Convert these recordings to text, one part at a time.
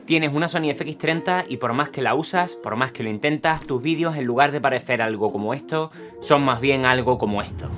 Tienes una Sony FX30 y por más que la usas, por más que lo intentas, tus vídeos en lugar de parecer algo como esto, son más bien algo como esto.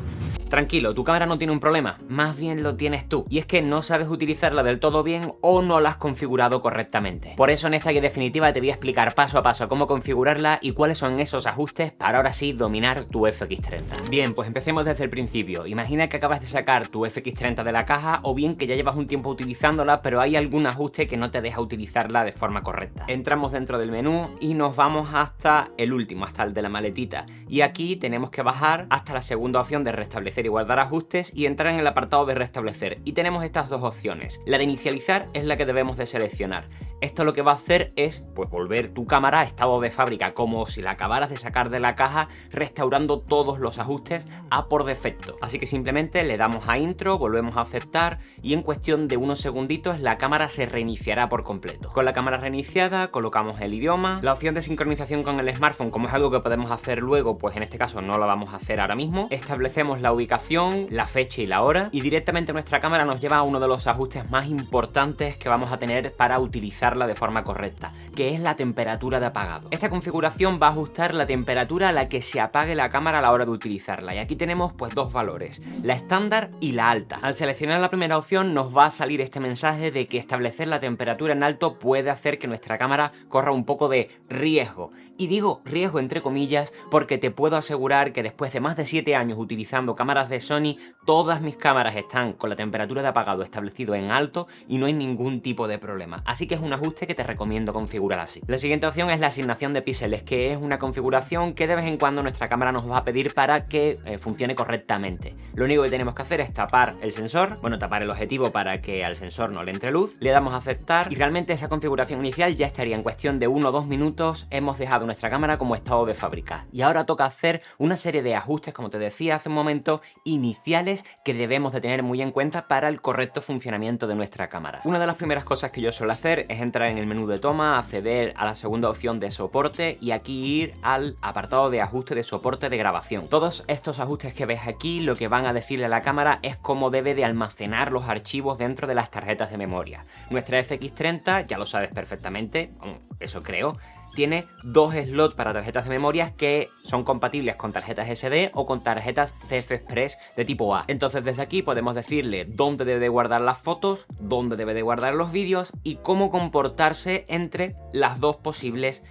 Tranquilo, tu cámara no tiene un problema, más bien lo tienes tú. Y es que no sabes utilizarla del todo bien o no la has configurado correctamente. Por eso en esta guía definitiva te voy a explicar paso a paso cómo configurarla y cuáles son esos ajustes para ahora sí dominar tu FX30. Bien, pues empecemos desde el principio. Imagina que acabas de sacar tu FX30 de la caja o bien que ya llevas un tiempo utilizándola, pero hay algún ajuste que no te deja utilizarla de forma correcta. Entramos dentro del menú y nos vamos hasta el último, hasta el de la maletita. Y aquí tenemos que bajar hasta la segunda opción de restablecer y guardar ajustes y entrar en el apartado de restablecer, y tenemos estas dos opciones. La de inicializar es la que debemos de seleccionar. Esto lo que va a hacer es pues volver tu cámara a estado de fábrica, como si la acabaras de sacar de la caja, restaurando todos los ajustes a por defecto. Así que simplemente le damos a intro, volvemos a aceptar y en cuestión de unos segunditos la cámara se reiniciará por completo. Con la cámara reiniciada colocamos el idioma, la opción de sincronización con el smartphone, como es algo que podemos hacer luego, pues en este caso no lo vamos a hacer ahora mismo. Establecemos la ubicación, la fecha y la hora, y directamente nuestra cámara nos lleva a uno de los ajustes más importantes que vamos a tener para utilizarla de forma correcta, que es la temperatura de apagado. Esta configuración va a ajustar la temperatura a la que se apague la cámara a la hora de utilizarla, y aquí tenemos pues dos valores, la estándar y la alta. Al seleccionar la primera opción nos va a salir este mensaje de que establecer la temperatura en alto puede hacer que nuestra cámara corra un poco de riesgo, y digo riesgo entre comillas porque te puedo asegurar que después de más de 7 años utilizando cámaras de Sony, todas mis cámaras están con la temperatura de apagado establecido en alto y no hay ningún tipo de problema, así que es un ajuste que te recomiendo configurar así. La siguiente opción es la asignación de píxeles, que es una configuración que de vez en cuando nuestra cámara nos va a pedir para que funcione correctamente. Lo único que tenemos que hacer es tapar el sensor, bueno, tapar el objetivo para que al sensor no le entre luz, le damos a aceptar y realmente esa configuración inicial ya estaría. En cuestión de 1 o 2 minutos hemos dejado nuestra cámara como estado de fábrica, y ahora toca hacer una serie de ajustes, como te decía hace un momento, iniciales que debemos de tener muy en cuenta para el correcto funcionamiento de nuestra cámara. Una de las primeras cosas que yo suelo hacer es entrar en el menú de toma, acceder a la segunda opción de soporte y aquí ir al apartado de ajuste de soporte de grabación. Todos estos ajustes que ves aquí lo que van a decirle a la cámara es cómo debe de almacenar los archivos dentro de las tarjetas de memoria. Nuestra FX30, ya lo sabes perfectamente, eso creo, tiene 2 slots para tarjetas de memoria que son compatibles con tarjetas SD o con tarjetas CF Express de tipo A. Entonces desde aquí podemos decirle dónde debe de guardar las fotos, dónde debe de guardar los vídeos y cómo comportarse entre las dos posibles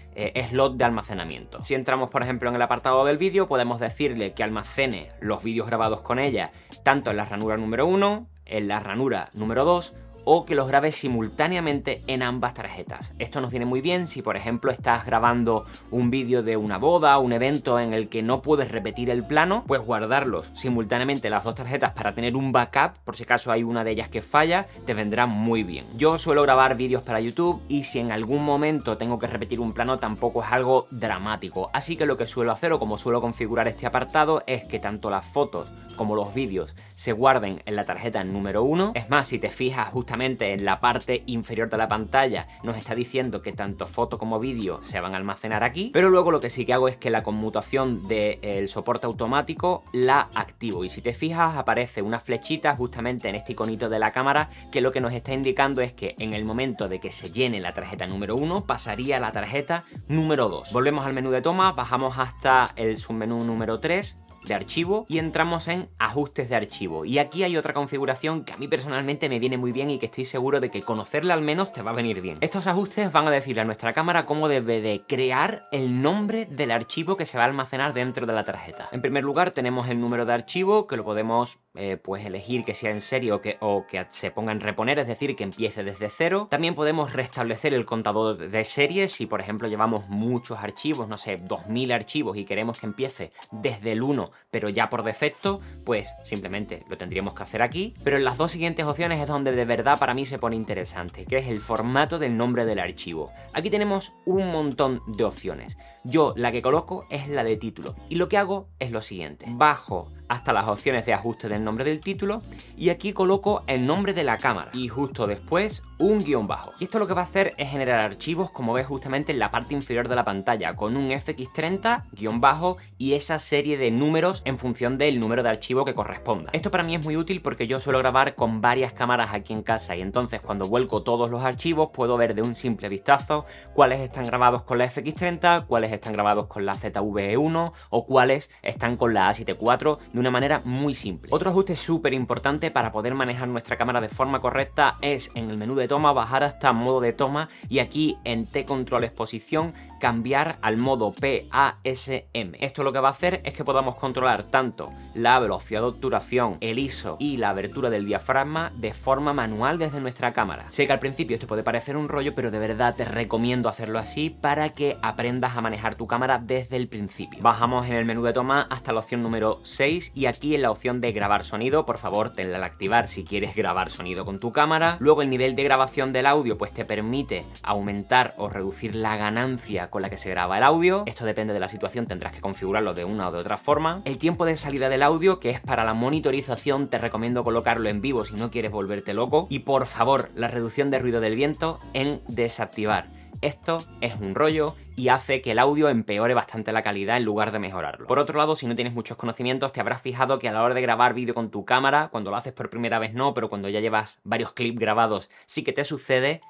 slots de almacenamiento. Si entramos por ejemplo en el apartado del vídeo, podemos decirle que almacene los vídeos grabados con ella tanto en la ranura número 1, en la ranura número 2, o que los grabes simultáneamente en ambas tarjetas. Esto nos viene muy bien si por ejemplo estás grabando un vídeo de una boda, un evento en el que no puedes repetir el plano, pues guardarlos simultáneamente en las dos tarjetas para tener un backup, por si acaso hay una de ellas que falla, te vendrá muy bien. Yo suelo grabar vídeos para YouTube y si en algún momento tengo que repetir un plano tampoco es algo dramático, así que lo que suelo hacer o como suelo configurar este apartado es que tanto las fotos como los vídeos se guarden en la tarjeta número 1. Es más, si te fijas justamente en la parte inferior de la pantalla nos está diciendo que tanto foto como vídeo se van a almacenar aquí, pero luego lo que sí que hago es que la conmutación del soporte automático la activo, y si te fijas aparece una flechita justamente en este iconito de la cámara que lo que nos está indicando es que en el momento de que se llene la tarjeta número 1 pasaría a la tarjeta número 2. Volvemos al menú de toma, bajamos hasta el submenú número 3 de archivo y entramos en ajustes de archivo, y aquí hay otra configuración que a mí personalmente me viene muy bien y que estoy seguro de que conocerla al menos te va a venir bien. Estos ajustes van a decirle a nuestra cámara cómo debe de crear el nombre del archivo que se va a almacenar dentro de la tarjeta. En primer lugar tenemos el número de archivo, que lo podemos pues elegir que sea en serie o que se ponga en reponer, es decir, que empiece desde 0. También podemos restablecer el contador de serie si por ejemplo llevamos muchos archivos, no sé, 2000 archivos y queremos que empiece desde el 1 pero ya por defecto, pues simplemente lo tendríamos que hacer aquí. Pero en las dos siguientes opciones es donde de verdad para mí se pone interesante, que es el formato del nombre del archivo. Aquí tenemos un montón de opciones. Yo la que coloco es la de título, y lo que hago es lo siguiente: bajo hasta las opciones de ajuste del nombre del título y aquí coloco el nombre de la cámara y justo después un guión bajo. Y esto lo que va a hacer es generar archivos, como ves justamente en la parte inferior de la pantalla, con un FX30, guión bajo, y esa serie de números en función del número de archivo que corresponda. Esto para mí es muy útil porque yo suelo grabar con varias cámaras aquí en casa y entonces cuando vuelco todos los archivos puedo ver de un simple vistazo cuáles están grabados con la FX30, cuáles están grabados con la ZV-E1 o cuáles están con la A7 IV de una manera muy simple. Otro ajuste súper importante para poder manejar nuestra cámara de forma correcta es en el menú de toma bajar hasta modo de toma y aquí en T-Control Exposición cambiar al modo PASM. Esto lo que va a hacer es que podamos controlar tanto la velocidad de obturación, el ISO y la abertura del diafragma de forma manual desde nuestra cámara. Sé que al principio esto puede parecer un rollo, pero de verdad te recomiendo hacerlo así para que aprendas a manejar tu cámara desde el principio. Bajamos en el menú de toma hasta la opción número 6 y aquí en la opción de grabar sonido, por favor tenla al activar si quieres grabar sonido con tu cámara. Luego el nivel de grabación del audio pues te permite aumentar o reducir la ganancia con la que se graba el audio. Esto depende de la situación, tendrás que configurarlo de una o de otra forma. El tiempo de salida del audio, que es para la monitorización, te recomiendo colocarlo en vivo si no quieres volverte loco. Y por favor, la reducción de ruido del viento en desactivar. Esto es un rollo y hace que el audio empeore bastante la calidad en lugar de mejorarlo. Por otro lado, si no tienes muchos conocimientos, te habrás fijado que a la hora de grabar vídeo con tu cámara, cuando lo haces por primera vez no, pero cuando ya llevas varios clips grabados sí que te sucede,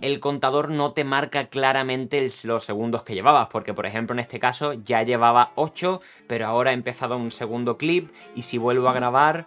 el contador no te marca claramente los segundos que llevabas, porque por ejemplo en este caso ya llevaba 8, pero ahora he empezado un segundo clip y si vuelvo a grabar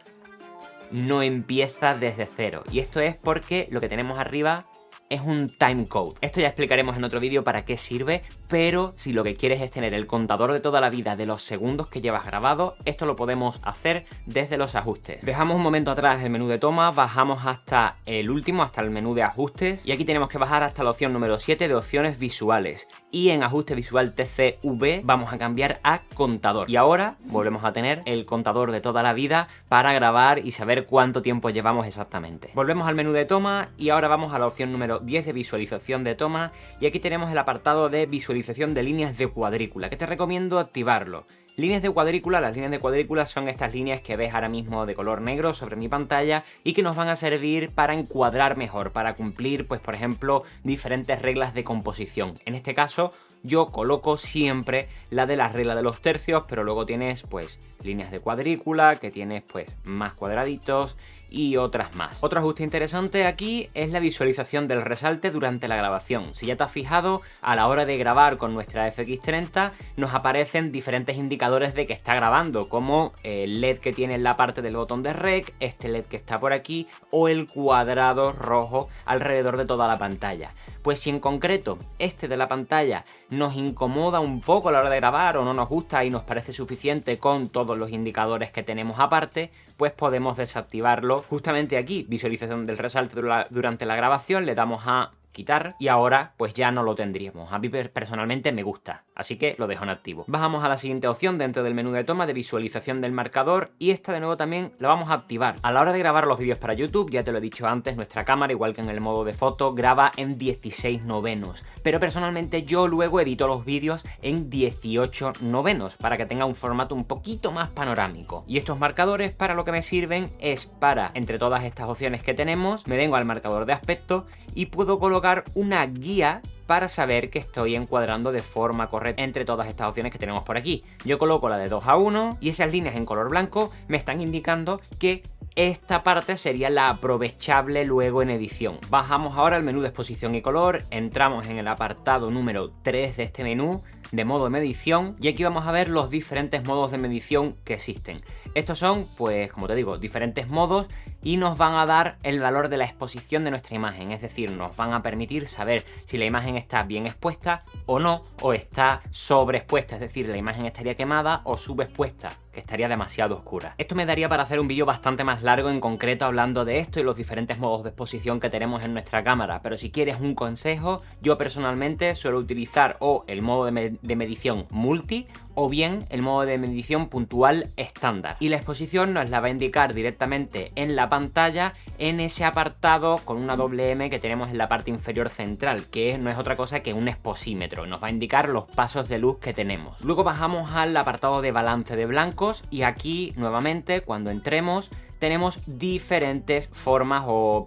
no empieza desde cero. Y esto es porque lo que tenemos arriba es un timecode. Esto ya explicaremos en otro vídeo para qué sirve, pero si lo que quieres es tener el contador de toda la vida de los segundos que llevas grabado, esto lo podemos hacer desde los ajustes. Dejamos un momento atrás el menú de toma, bajamos hasta el último, hasta el menú de ajustes, y aquí tenemos que bajar hasta la opción número 7 de opciones visuales. Y en ajuste visual TCV vamos a cambiar a contador. Y ahora volvemos a tener el contador de toda la vida para grabar y saber cuánto tiempo llevamos exactamente. Volvemos al menú de toma y ahora vamos a la opción número 10 de visualización de toma y aquí tenemos el apartado de visualización de líneas de cuadrícula, que te recomiendo activarlo. Líneas de cuadrícula, las líneas de cuadrícula son estas líneas que ves ahora mismo de color negro sobre mi pantalla y que nos van a servir para encuadrar mejor, para cumplir, pues por ejemplo, diferentes reglas de composición. En este caso, yo coloco siempre la de la regla de los tercios, pero luego tienes pues líneas de cuadrícula, que tienes pues más cuadraditos y otras más. Otro ajuste interesante aquí es la visualización del resalte durante la grabación. Si ya te has fijado, a la hora de grabar con nuestra FX30 nos aparecen diferentes indicadores de que está grabando, como el LED que tiene en la parte del botón de Rec, este LED que está por aquí o el cuadrado rojo alrededor de toda la pantalla. Pues si en concreto este de la pantalla nos incomoda un poco a la hora de grabar o no nos gusta y nos parece suficiente con todos los indicadores que tenemos aparte, pues podemos desactivarlo justamente aquí, visualización del resalte durante la grabación, le damos a quitar y ahora pues ya no lo tendríamos. A mí personalmente me gusta, así que lo dejo en activo. Bajamos a la siguiente opción dentro del menú de toma de visualización del marcador y esta de nuevo también la vamos a activar. A la hora de grabar los vídeos para YouTube, ya te lo he dicho antes, nuestra cámara, igual que en el modo de foto, graba en 16/9, pero personalmente yo luego edito los vídeos en 18/9 para que tenga un formato un poquito más panorámico. Y estos marcadores para lo que me sirven es para, entre todas estas opciones que tenemos, me vengo al marcador de aspecto y puedo colocar una guía para saber que estoy encuadrando de forma correcta entre todas estas opciones que tenemos por aquí. Yo coloco la de 2:1 y esas líneas en color blanco me están indicando que esta parte sería la aprovechable luego en edición. Bajamos ahora al menú de exposición y color, entramos en el apartado número 3 de este menú de modo de medición y aquí vamos a ver los diferentes modos de medición que existen. Estos son, pues como te digo, diferentes modos y nos van a dar el valor de la exposición de nuestra imagen, es decir, nos van a permitir saber si la imagen está bien expuesta o no, o está sobreexpuesta, es decir, la imagen estaría quemada o subexpuesta, que estaría demasiado oscura. Esto me daría para hacer un vídeo bastante más largo en concreto hablando de esto y los diferentes modos de exposición que tenemos en nuestra cámara, pero si quieres un consejo, yo personalmente suelo utilizar o el modo de medición multi o bien el modo de medición puntual estándar. Y la exposición nos la va a indicar directamente en la pantalla en ese apartado con una doble M que tenemos en la parte inferior central, que no es otra cosa que un exposímetro. Nos va a indicar los pasos de luz que tenemos. Luego bajamos al apartado de balance de blanco blancos y aquí nuevamente cuando entremos tenemos diferentes formas o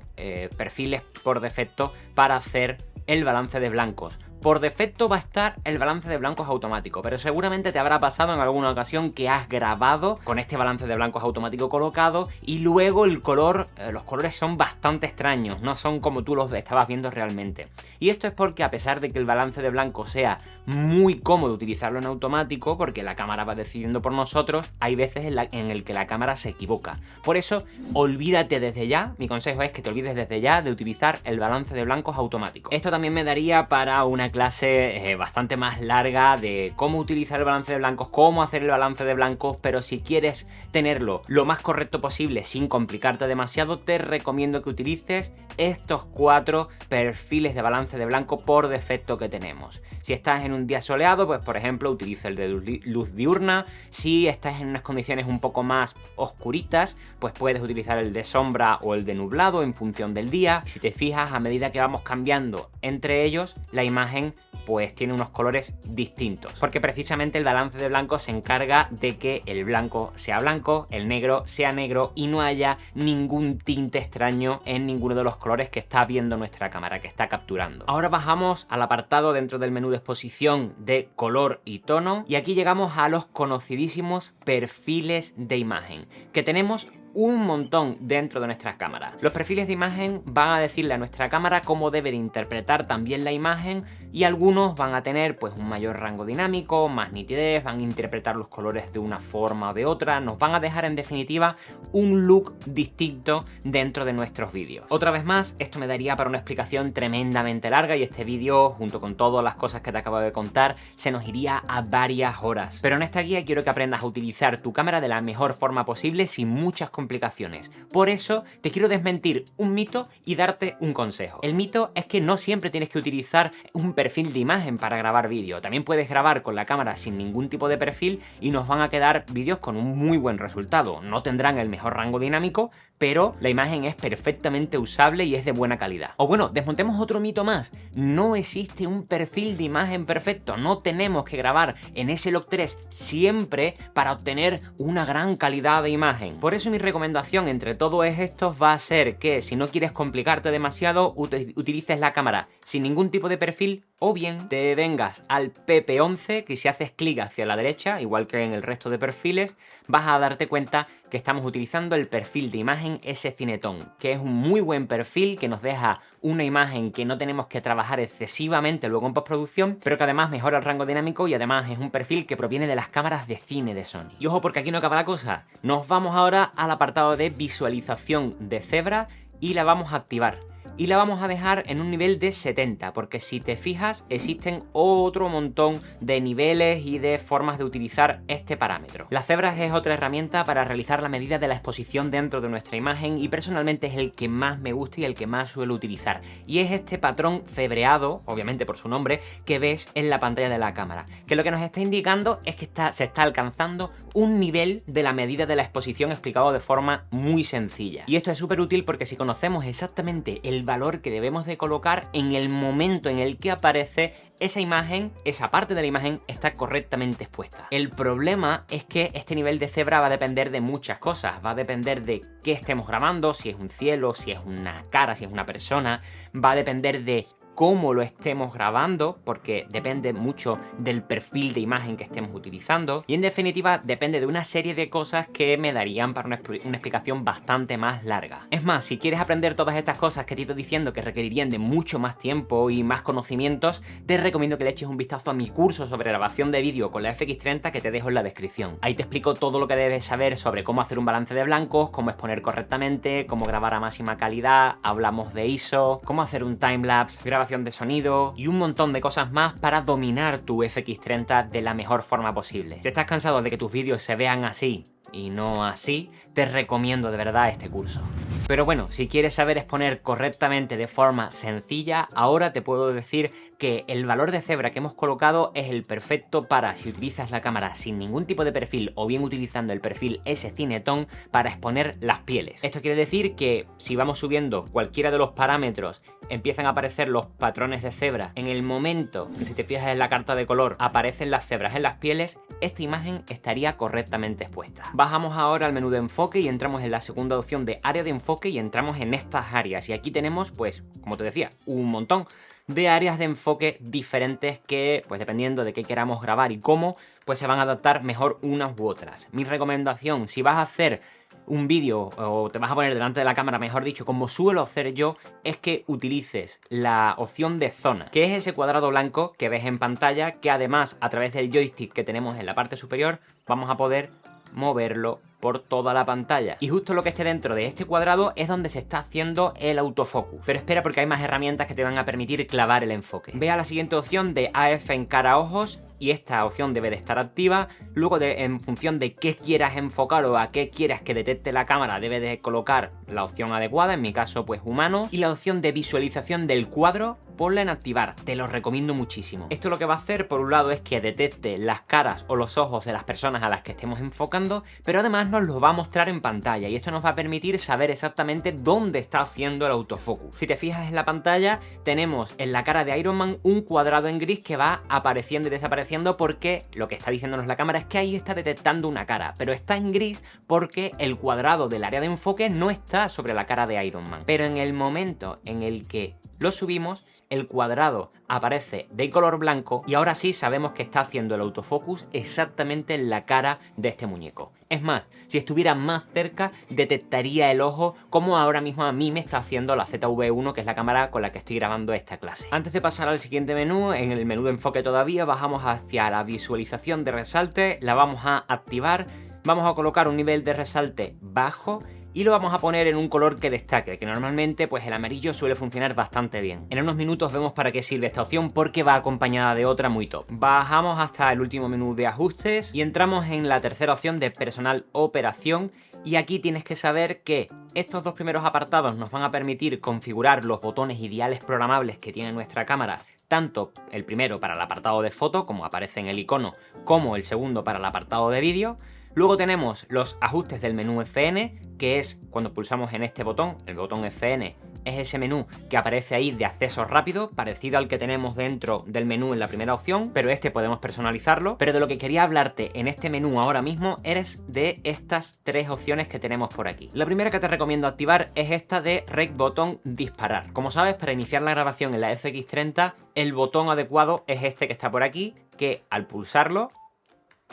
perfiles por defecto para hacer el balance de blancos. Por defecto va a estar el balance de blancos automático, pero seguramente te habrá pasado en alguna ocasión que has grabado con este balance de blancos automático colocado y luego el color, los colores son bastante extraños, no son como tú los estabas viendo realmente. Y esto es porque a pesar de que el balance de blancos sea muy cómodo utilizarlo en automático, porque la cámara va decidiendo por nosotros, hay veces en el que la cámara se equivoca. Por eso, olvídate desde ya, mi consejo es que te olvides desde ya de utilizar el balance de blancos automático. Esto también me daría para una clase bastante más larga de cómo utilizar el balance de blancos, cómo hacer el balance de blancos, pero si quieres tenerlo lo más correcto posible sin complicarte demasiado, te recomiendo que utilices estos 4 perfiles de balance de blanco por defecto que tenemos. Si estás en un día soleado, pues por ejemplo utiliza el de luz diurna. Si estás en unas condiciones un poco más oscuritas, pues puedes utilizar el de sombra o el de nublado en función del día. Si te fijas, a medida que vamos cambiando entre ellos, la imagen pues tiene unos colores distintos, porque precisamente el balance de blancos se encarga de que el blanco sea blanco, el negro sea negro y no haya ningún tinte extraño en ninguno de los colores que está viendo nuestra cámara, que está capturando. Ahora bajamos al apartado dentro del menú de exposición de color y tono y aquí llegamos a los conocidísimos perfiles de imagen, que tenemos un montón dentro de nuestras cámaras. Los perfiles de imagen van a decirle a nuestra cámara cómo debe de interpretar también la imagen y algunos van a tener pues un mayor rango dinámico, más nitidez, van a interpretar los colores de una forma o de otra, nos van a dejar en definitiva un look distinto dentro de nuestros vídeos. Otra vez más, esto me daría para una explicación tremendamente larga y este vídeo, junto con todas las cosas que te acabo de contar, se nos iría a varias horas. Pero en esta guía quiero que aprendas a utilizar tu cámara de la mejor forma posible sin muchas complicaciones. Por eso te quiero desmentir un mito y darte un consejo. El mito es que no siempre tienes que utilizar un perfil de imagen para grabar vídeo. También puedes grabar con la cámara sin ningún tipo de perfil y nos van a quedar vídeos con un muy buen resultado. No tendrán el mejor rango dinámico, pero la imagen es perfectamente usable y es de buena calidad. O bueno, desmontemos otro mito más. No existe un perfil de imagen perfecto. No tenemos que grabar en S-Log3 siempre para obtener una gran calidad de imagen. Por eso mi recomendación entre todos estos va a ser que si no quieres complicarte demasiado, utilices la cámara sin ningún tipo de perfil o bien te vengas al PP11, que si haces clic hacia la derecha, igual que en el resto de perfiles, vas a darte cuenta que estamos utilizando el perfil de imagen S-Cinetone, que es un muy buen perfil que nos deja una imagen que no tenemos que trabajar excesivamente luego en postproducción, pero que además mejora el rango dinámico y además es un perfil que proviene de las cámaras de cine de Sony. Y ojo, porque aquí no acaba la cosa. Nos vamos ahora al apartado de visualización de cebra y la vamos a activar. Y la vamos a dejar en un nivel de 70, porque si te fijas existen otro montón de niveles y de formas de utilizar este parámetro. Las cebras es otra herramienta para realizar la medida de la exposición dentro de nuestra imagen y personalmente es el que más me gusta y el que más suelo utilizar. Y es este patrón cebreado, obviamente por su nombre, que ves en la pantalla de la cámara, que lo que nos está indicando es que se está alcanzando un nivel de la medida de la exposición explicado de forma muy sencilla. Y esto es súper útil porque si conocemos exactamente el valor que debemos de colocar en el momento en el que aparece esa imagen, esa parte de la imagen está correctamente expuesta. El problema es que este nivel de cebra va a depender de muchas cosas, va a depender de qué estemos grabando, si es un cielo, si es una cara, si es una persona, va a depender de cómo lo estemos grabando, porque depende mucho del perfil de imagen que estemos utilizando y en definitiva depende de una serie de cosas que me darían para una explicación bastante más larga. Es más, si quieres aprender todas estas cosas que te he ido diciendo que requerirían de mucho más tiempo y más conocimientos, te recomiendo que le eches un vistazo a mi curso sobre grabación de vídeo con la FX30 que te dejo en la descripción. Ahí te explico todo lo que debes saber sobre cómo hacer un balance de blancos, cómo exponer correctamente, cómo grabar a máxima calidad, hablamos de ISO, cómo hacer un timelapse, grabación de sonido y un montón de cosas más para dominar tu FX30 de la mejor forma posible. Si estás cansado de que tus vídeos se vean así y no así, te recomiendo de verdad este curso. Pero bueno, si quieres saber exponer correctamente de forma sencilla, ahora te puedo decir que el valor de cebra que hemos colocado es el perfecto para si utilizas la cámara sin ningún tipo de perfil o bien utilizando el perfil S-Cinetone para exponer las pieles. Esto quiere decir que si vamos subiendo cualquiera de los parámetros empiezan a aparecer los patrones de cebra. En el momento que, si te fijas en la carta de color, aparecen las cebras en las pieles, esta imagen estaría correctamente expuesta. Bajamos ahora al menú de enfoque y entramos en la segunda opción de área de enfoque y entramos en estas áreas. Y aquí tenemos, pues, como te decía, un montón de áreas de enfoque diferentes que, pues dependiendo de qué queramos grabar y cómo, pues se van a adaptar mejor unas u otras. Mi recomendación, si vas a hacer un vídeo o te vas a poner delante de la cámara, mejor dicho, como suelo hacer yo, es que utilices la opción de zona, que es ese cuadrado blanco que ves en pantalla, que además a través del joystick que tenemos en la parte superior vamos a poder moverlo por toda la pantalla. Y justo lo que esté dentro de este cuadrado es donde se está haciendo el autofocus. Pero espera, porque hay más herramientas que te van a permitir clavar el enfoque. Ve a la siguiente opción de AF en cara ojos y esta opción debe de estar activa. Luego, en función de qué quieras enfocar o a qué quieras que detecte la cámara, debe de colocar la opción adecuada, en mi caso pues humano. Y la opción de visualización del cuadro, ponla en activar, te lo recomiendo muchísimo. Esto lo que va a hacer, por un lado, es que detecte las caras o los ojos de las personas a las que estemos enfocando, pero además nos lo va a mostrar en pantalla y esto nos va a permitir saber exactamente dónde está haciendo el autofocus. Si te fijas en la pantalla, tenemos en la cara de Iron Man un cuadrado en gris que va apareciendo y desapareciendo porque lo que está diciéndonos la cámara es que ahí está detectando una cara, pero está en gris porque el cuadrado del área de enfoque no está sobre la cara de Iron Man. Pero en el momento en el que lo subimos, el cuadrado aparece de color blanco y ahora sí sabemos que está haciendo el autofocus exactamente en la cara de este muñeco. Es más, si estuviera más cerca, detectaría el ojo, como ahora mismo a mí me está haciendo la ZV-1, que es la cámara con la que estoy grabando esta clase. Antes de pasar al siguiente menú, en el menú de enfoque todavía, bajamos hacia la visualización de resalte, la vamos a activar, vamos a colocar un nivel de resalte bajo y lo vamos a poner en un color que destaque, que normalmente pues el amarillo suele funcionar bastante bien. En unos minutos vemos para qué sirve esta opción porque va acompañada de otra muy top. Bajamos hasta el último menú de ajustes y entramos en la tercera opción de personal operación y aquí tienes que saber que estos dos primeros apartados nos van a permitir configurar los botones y diales programables que tiene nuestra cámara, tanto el primero para el apartado de foto, como aparece en el icono, como el segundo para el apartado de vídeo. Luego tenemos los ajustes del menú FN, que es cuando pulsamos en este botón, el botón FN es ese menú que aparece ahí de acceso rápido, parecido al que tenemos dentro del menú en la primera opción, pero este podemos personalizarlo. Pero de lo que quería hablarte en este menú ahora mismo es de estas tres opciones que tenemos por aquí. La primera que te recomiendo activar es esta de Rec Botón Disparar. Como sabes, para iniciar la grabación en la FX30, el botón adecuado es este que está por aquí, que al pulsarlo,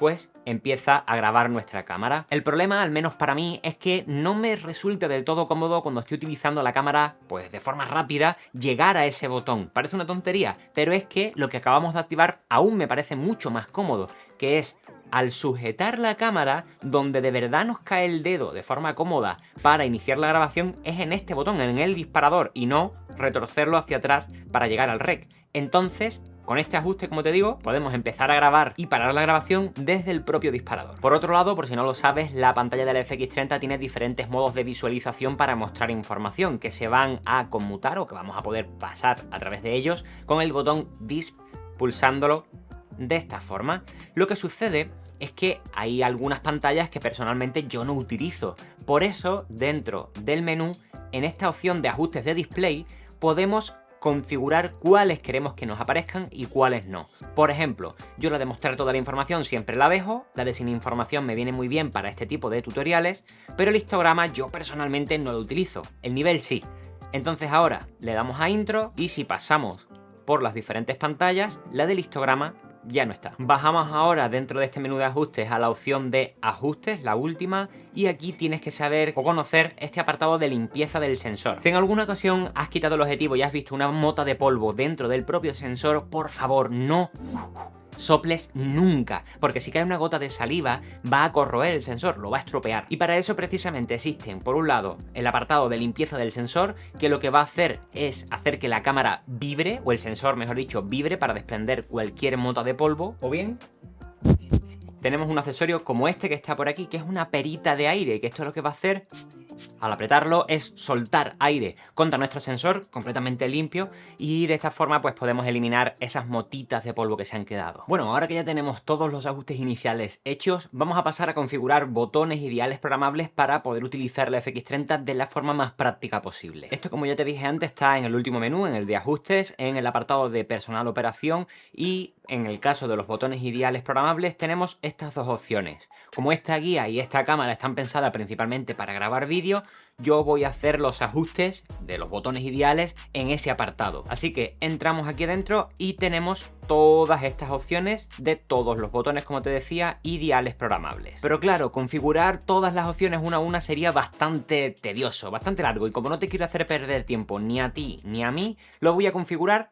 pues empieza a grabar nuestra cámara. El problema, al menos para mí, es que no me resulta del todo cómodo cuando estoy utilizando la cámara pues de forma rápida llegar a ese botón. Parece una tontería, pero es que lo que acabamos de activar aún me parece mucho más cómodo, que es al sujetar la cámara, donde de verdad nos cae el dedo de forma cómoda para iniciar la grabación es en este botón, en el disparador, y no retorcerlo hacia atrás para llegar al rec. Entonces, con este ajuste, como te digo, podemos empezar a grabar y parar la grabación desde el propio disparador. Por otro lado, por si no lo sabes, la pantalla de la FX30 tiene diferentes modos de visualización para mostrar información que se van a conmutar o que vamos a poder pasar a través de ellos con el botón Disp, pulsándolo de esta forma. Lo que sucede es que hay algunas pantallas que personalmente yo no utilizo. Por eso, dentro del menú, en esta opción de ajustes de display, podemos configurar cuáles queremos que nos aparezcan y cuáles no. Por ejemplo, yo la de mostrar toda la información siempre la dejo, la de sin información me viene muy bien para este tipo de tutoriales, pero el histograma yo personalmente no lo utilizo, el nivel sí. Entonces ahora le damos a intro y si pasamos por las diferentes pantallas, la del histograma ya no está. Bajamos ahora dentro de este menú de ajustes a la opción de ajustes, la última, y aquí tienes que saber o conocer este apartado de limpieza del sensor. Si en alguna ocasión has quitado el objetivo y has visto una mota de polvo dentro del propio sensor, por favor, no soples nunca, porque si cae una gota de saliva va a corroer el sensor, lo va a estropear. Y para eso precisamente existen, por un lado, el apartado de limpieza del sensor, que lo que va a hacer es hacer que la cámara vibre, o el sensor, mejor dicho, vibre para desprender cualquier mota de polvo, o bien tenemos un accesorio como este que está por aquí, que es una perita de aire, que esto lo que va a hacer al apretarlo es soltar aire contra nuestro sensor completamente limpio y de esta forma pues podemos eliminar esas motitas de polvo que se han quedado. Bueno, ahora que ya tenemos todos los ajustes iniciales hechos, vamos a pasar a configurar botones y diales programables para poder utilizar la FX30 de la forma más práctica posible. Esto, como ya te dije antes, está en el último menú, en el de ajustes, en el apartado de personal operación, y en el caso de los botones y diales programables tenemos estas dos opciones. Como esta guía y esta cámara están pensadas principalmente para grabar vídeo, yo voy a hacer los ajustes de los botones y diales en ese apartado. Así que entramos aquí adentro y tenemos todas estas opciones de todos los botones, como te decía, y diales programables. Pero claro, configurar todas las opciones una a una sería bastante tedioso, bastante largo, y como no te quiero hacer perder tiempo ni a ti ni a mí, lo voy a configurar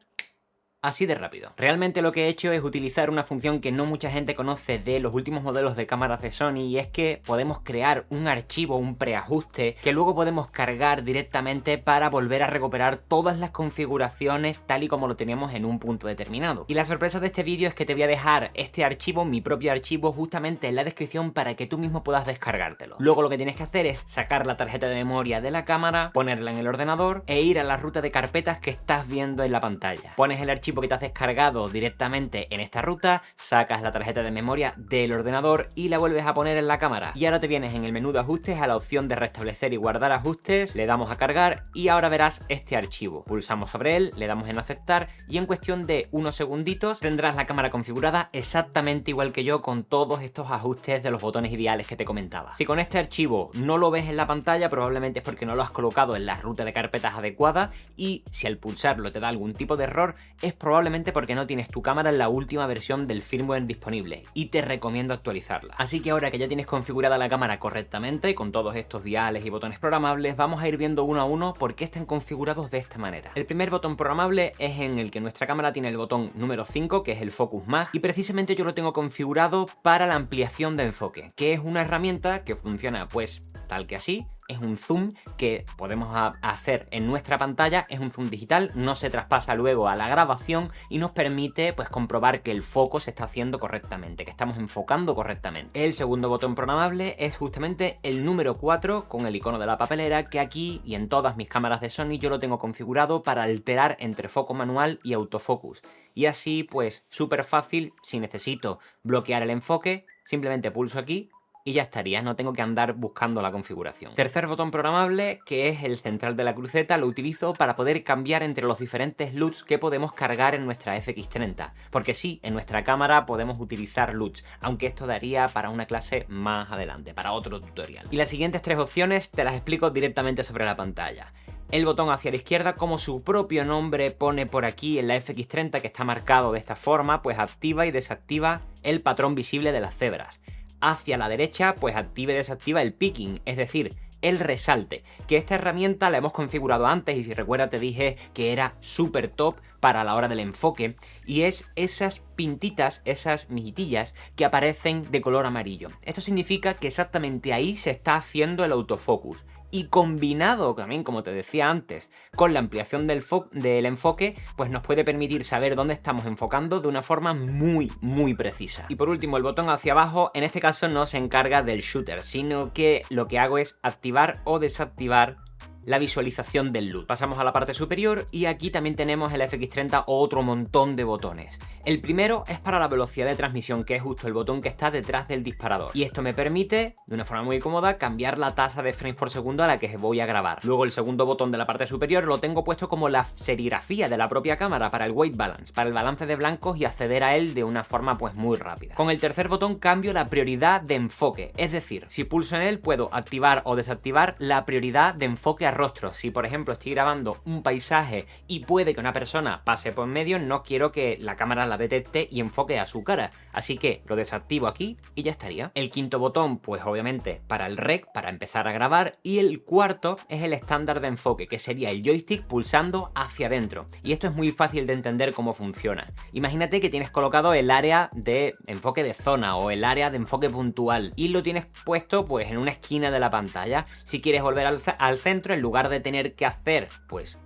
así de rápido. Realmente lo que he hecho es utilizar una función que no mucha gente conoce de los últimos modelos de cámaras de Sony, y es que podemos crear un archivo, un preajuste, que luego podemos cargar directamente para volver a recuperar todas las configuraciones tal y como lo teníamos en un punto determinado. Y la sorpresa de este vídeo es que te voy a dejar este archivo, mi propio archivo, justamente en la descripción para que tú mismo puedas descargártelo. Luego lo que tienes que hacer es sacar la tarjeta de memoria de la cámara, ponerla en el ordenador e ir a la ruta de carpetas que estás viendo en la pantalla. Pones el archivo que te has descargado directamente en esta ruta, sacas la tarjeta de memoria del ordenador y la vuelves a poner en la cámara. Y ahora te vienes en el menú de ajustes a la opción de restablecer y guardar ajustes, le damos a cargar y ahora verás este archivo. Pulsamos sobre él, le damos en aceptar y en cuestión de unos segunditos tendrás la cámara configurada exactamente igual que yo, con todos estos ajustes de los botones y diales que te comentaba. Si con este archivo no lo ves en la pantalla, probablemente es porque no lo has colocado en la ruta de carpetas adecuada, y si al pulsarlo te da algún tipo de error, es probablemente porque no tienes tu cámara en la última versión del firmware disponible, y te recomiendo actualizarla. Así que ahora que ya tienes configurada la cámara correctamente, con todos estos diales y botones programables, vamos a ir viendo uno a uno por qué están configurados de esta manera. El primer botón programable es en el que nuestra cámara tiene el botón número 5, que es el Focus Mag, y precisamente yo lo tengo configurado para la ampliación de enfoque, que es una herramienta que funciona pues tal que así. Es un zoom que podemos hacer en nuestra pantalla, es un zoom digital, no se traspasa luego a la grabación y nos permite pues comprobar que el foco se está haciendo correctamente, que estamos enfocando correctamente. El segundo botón programable es justamente el número 4 con el icono de la papelera, que aquí y en todas mis cámaras de Sony yo lo tengo configurado para alterar entre foco manual y autofocus. Y así pues súper fácil, si necesito bloquear el enfoque, simplemente pulso aquí y ya estaría, no tengo que andar buscando la configuración. Tercer botón programable, que es el central de la cruceta, lo utilizo para poder cambiar entre los diferentes LUTs que podemos cargar en nuestra FX30. Porque sí, en nuestra cámara podemos utilizar LUTs, aunque esto daría para una clase más adelante, para otro tutorial. Y las siguientes tres opciones te las explico directamente sobre la pantalla. El botón hacia la izquierda, como su propio nombre pone por aquí en la FX30, que está marcado de esta forma, pues activa y desactiva el patrón visible de las cebras. Hacia la derecha, pues activa y desactiva el peaking, es decir, el resalte, que esta herramienta la hemos configurado antes y si recuerdas te dije que era súper top para la hora del enfoque, y es esas pintitas, esas mijitillas que aparecen de color amarillo. Esto significa que exactamente ahí se está haciendo el autofocus, y combinado también, como te decía antes, con la ampliación del enfoque, pues nos puede permitir saber dónde estamos enfocando de una forma muy precisa. Y por último, el botón hacia abajo, en este caso no se encarga del shooter, sino que lo que hago es activar o desactivar la visualización del LUT. Pasamos a la parte superior y aquí también tenemos en la FX30 otro montón de botones. El primero es para la velocidad de transmisión, que es justo el botón que está detrás del disparador. Y esto me permite, de una forma muy cómoda, cambiar la tasa de frames por segundo a la que voy a grabar. Luego el segundo botón de la parte superior lo tengo puesto como la serigrafía de la propia cámara para el white balance, para el balance de blancos y acceder a él de una forma pues muy rápida. Con el tercer botón cambio la prioridad de enfoque, es decir, si pulso en él puedo activar o desactivar la prioridad de enfoque a rostro. Si por ejemplo estoy grabando un paisaje y puede que una persona pase por medio, no quiero que la cámara la detecte y enfoque a su cara, así que lo desactivo aquí y ya estaría. El quinto botón, pues obviamente para el rec, para empezar a grabar, y el cuarto es el estándar de enfoque, que sería el joystick pulsando hacia adentro. Y esto es muy fácil de entender cómo funciona. Imagínate que tienes colocado el área de enfoque de zona o el área de enfoque puntual y lo tienes puesto pues en una esquina de la pantalla. Si quieres volver al centro, en lugar de tener que hacer pues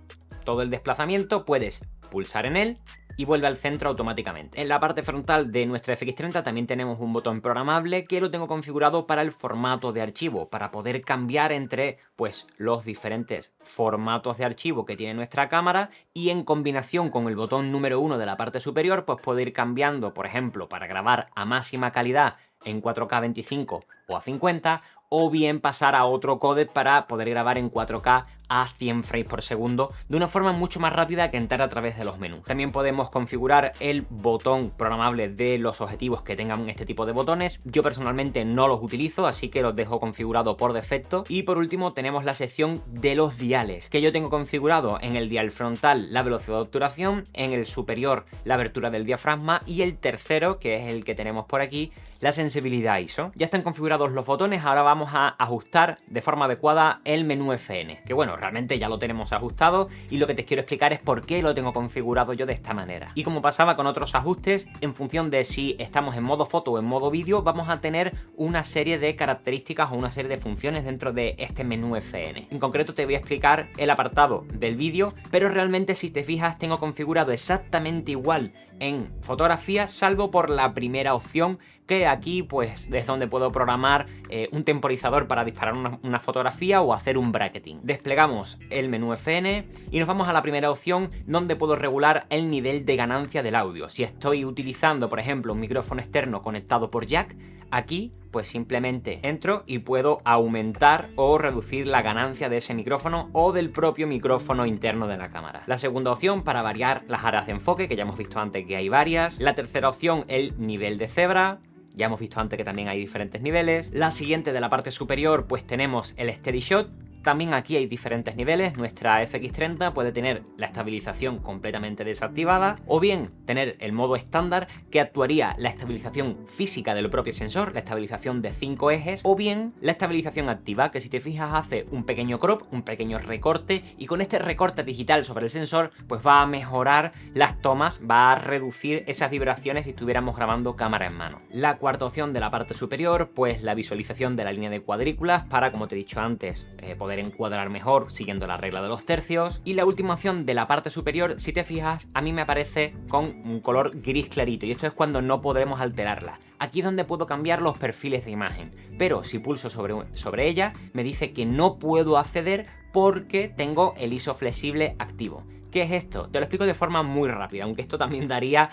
todo el desplazamiento, puedes pulsar en él y vuelve al centro automáticamente. En la parte frontal de nuestra FX30 también tenemos un botón programable que lo tengo configurado para el formato de archivo, para poder cambiar entre pues los diferentes formatos de archivo que tiene nuestra cámara, y en combinación con el botón número 1 de la parte superior pues puedo ir cambiando, por ejemplo, para grabar a máxima calidad en 4K 25 o a 50, o bien pasar a otro códec para poder grabar en 4K a 100 frames por segundo de una forma mucho más rápida que entrar a través de los menús. También podemos configurar el botón programable de los objetivos que tengan este tipo de botones. Yo personalmente no los utilizo, así que los dejo configurado por defecto. Y por último tenemos la sección de los diales, que yo tengo configurado en el dial frontal la velocidad de obturación, en el superior la abertura del diafragma y el tercero, que es el que tenemos por aquí, la sensibilidad ISO. Ya están configurados los botones, ahora vamos a ajustar de forma adecuada el menú FN, que bueno, realmente ya lo tenemos ajustado, y lo que te quiero explicar es por qué lo tengo configurado yo de esta manera. Y como pasaba con otros ajustes, en función de si estamos en modo foto o en modo vídeo, vamos a tener una serie de características o una serie de funciones dentro de este menú FN. En concreto te voy a explicar el apartado del vídeo, pero realmente si te fijas tengo configurado exactamente igual en fotografía, salvo por la primera opción, que aquí pues es donde puedo programar un temporizador para disparar una fotografía o hacer un bracketing. Desplegamos el menú FN y nos vamos a la primera opción, donde puedo regular el nivel de ganancia del audio. Si estoy utilizando, por ejemplo, un micrófono externo conectado por jack, aquí pues simplemente entro y puedo aumentar o reducir la ganancia de ese micrófono o del propio micrófono interno de la cámara. La segunda opción, para variar las áreas de enfoque, que ya hemos visto antes que hay varias. La tercera opción, el nivel de cebra. Ya hemos visto antes que también hay diferentes niveles. La siguiente, de la parte superior, pues tenemos el Steady Shot. También aquí hay diferentes niveles. Nuestra FX30 puede tener la estabilización completamente desactivada, o bien tener el modo estándar, que actuaría la estabilización física del propio sensor, la estabilización de 5 ejes, o bien la estabilización activa, que si te fijas hace un pequeño crop, un pequeño recorte, y con este recorte digital sobre el sensor pues va a mejorar las tomas, va a reducir esas vibraciones si estuviéramos grabando cámara en mano. La cuarta opción, de la parte superior, pues la visualización de la línea de cuadrículas para, como te he dicho antes, poder encuadrar mejor siguiendo la regla de los tercios. Y la última opción, de la parte superior, si te fijas, a mí me aparece con un color gris clarito, y esto es cuando no podemos alterarla. Aquí es donde puedo cambiar los perfiles de imagen, pero si pulso sobre ella me dice que no puedo acceder porque tengo el ISO flexible activo. ¿Qué es esto? Te lo explico de forma muy rápida, aunque esto también daría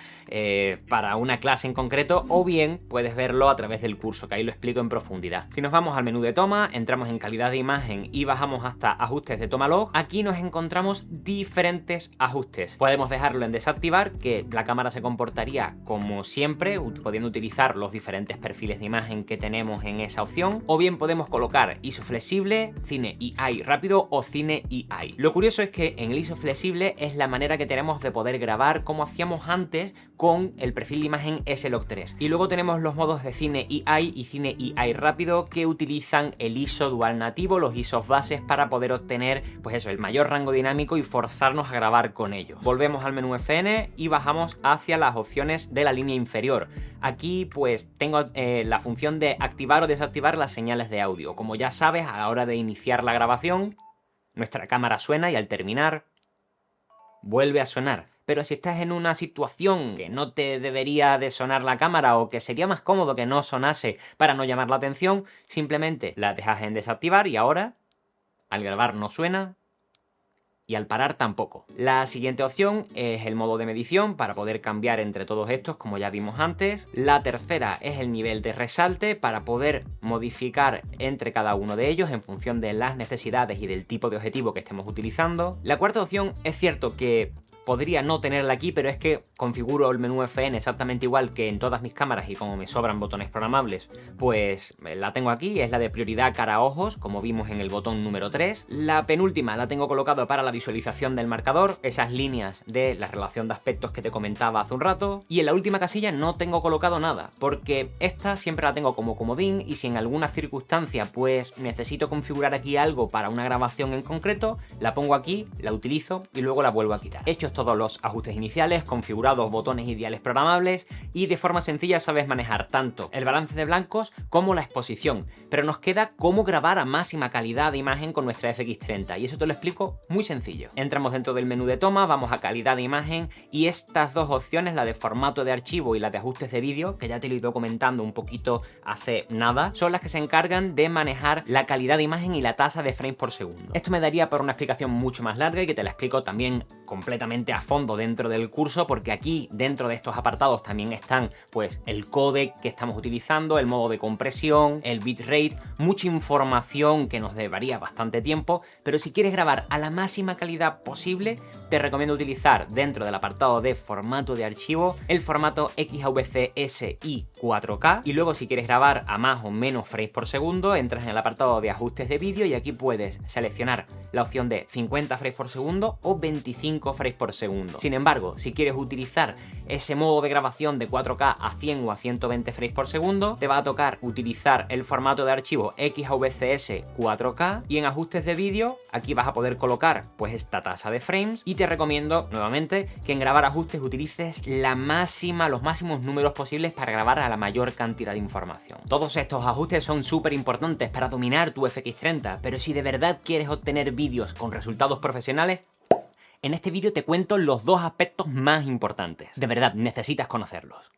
para una clase en concreto, o bien puedes verlo a través del curso, que ahí lo explico en profundidad. Si nos vamos al menú de toma, entramos en calidad de imagen y bajamos hasta ajustes de toma log, aquí nos encontramos diferentes ajustes. Podemos dejarlo en desactivar, que la cámara se comportaría como siempre, pudiendo utilizar los diferentes perfiles de imagen que tenemos en esa opción, o bien podemos colocar ISO flexible, Cine EI rápido o Cine EI. Lo curioso es que en el ISO flexible es la manera que tenemos de poder grabar como hacíamos antes con el perfil de imagen S-Log 3. Y luego tenemos los modos de Cine EI y Cine EI rápido, que utilizan el ISO dual nativo, los ISOs bases, para poder obtener pues eso, el mayor rango dinámico y forzarnos a grabar con ellos. Volvemos al menú FN y bajamos hacia las opciones de la línea inferior. Aquí pues tengo la función de activar o desactivar las señales de audio. Como ya sabes, a la hora de iniciar la grabación, nuestra cámara suena y al terminar vuelve a sonar. Pero si estás en una situación que no te debería de sonar la cámara, o que sería más cómodo que no sonase para no llamar la atención, simplemente la dejas en desactivar y ahora, al grabar no suena y al parar tampoco. La siguiente opción es el modo de medición, para poder cambiar entre todos estos, como ya vimos antes. La tercera es el nivel de resalte, para poder modificar entre cada uno de ellos en función de las necesidades y del tipo de objetivo que estemos utilizando. La cuarta opción, es cierto que podría no tenerla aquí, pero es que configuro el menú FN exactamente igual que en todas mis cámaras, y como me sobran botones programables, pues la tengo aquí. Es la de prioridad cara a ojos, como vimos en el botón número 3. La penúltima la tengo colocado para la visualización del marcador, esas líneas de la relación de aspectos que te comentaba hace un rato. Y en la última casilla no tengo colocado nada, porque esta siempre la tengo como comodín, y si en alguna circunstancia pues necesito configurar aquí algo para una grabación en concreto, la pongo aquí, la utilizo y luego la vuelvo a quitar. Hecho estos todos los ajustes iniciales, configurados botones ideales programables y de forma sencilla sabes manejar tanto el balance de blancos como la exposición. Pero nos queda cómo grabar a máxima calidad de imagen con nuestra FX30 y eso te lo explico muy sencillo. Entramos dentro del menú de toma, vamos a calidad de imagen y estas dos opciones, la de formato de archivo y la de ajustes de vídeo, que ya te lo he ido comentando un poquito hace nada, son las que se encargan de manejar la calidad de imagen y la tasa de frames por segundo. Esto me daría para una explicación mucho más larga y que te la explico también completamente a fondo dentro del curso, porque aquí dentro de estos apartados también están pues el códec que estamos utilizando, el modo de compresión, el bitrate, mucha información que nos llevaría bastante tiempo, pero si quieres grabar a la máxima calidad posible, te recomiendo utilizar dentro del apartado de formato de archivo el formato XAVC-SI 4K y luego si quieres grabar a más o menos frames por segundo, entras en el apartado de ajustes de vídeo y aquí puedes seleccionar la opción de 50 frames por segundo o 25 frames por segundo. Sin embargo, si quieres utilizar ese modo de grabación de 4K a 100 o a 120 frames por segundo, te va a tocar utilizar el formato de archivo XAVCS 4K y en ajustes de vídeo aquí vas a poder colocar pues esta tasa de frames y te recomiendo nuevamente que en grabar ajustes utilices los máximos números posibles para grabar a la mayor cantidad de información. Todos estos ajustes son súper importantes para dominar tu FX30, pero si de verdad quieres obtener vídeos con resultados profesionales, en este vídeo te cuento los dos aspectos más importantes. De verdad, necesitas conocerlos.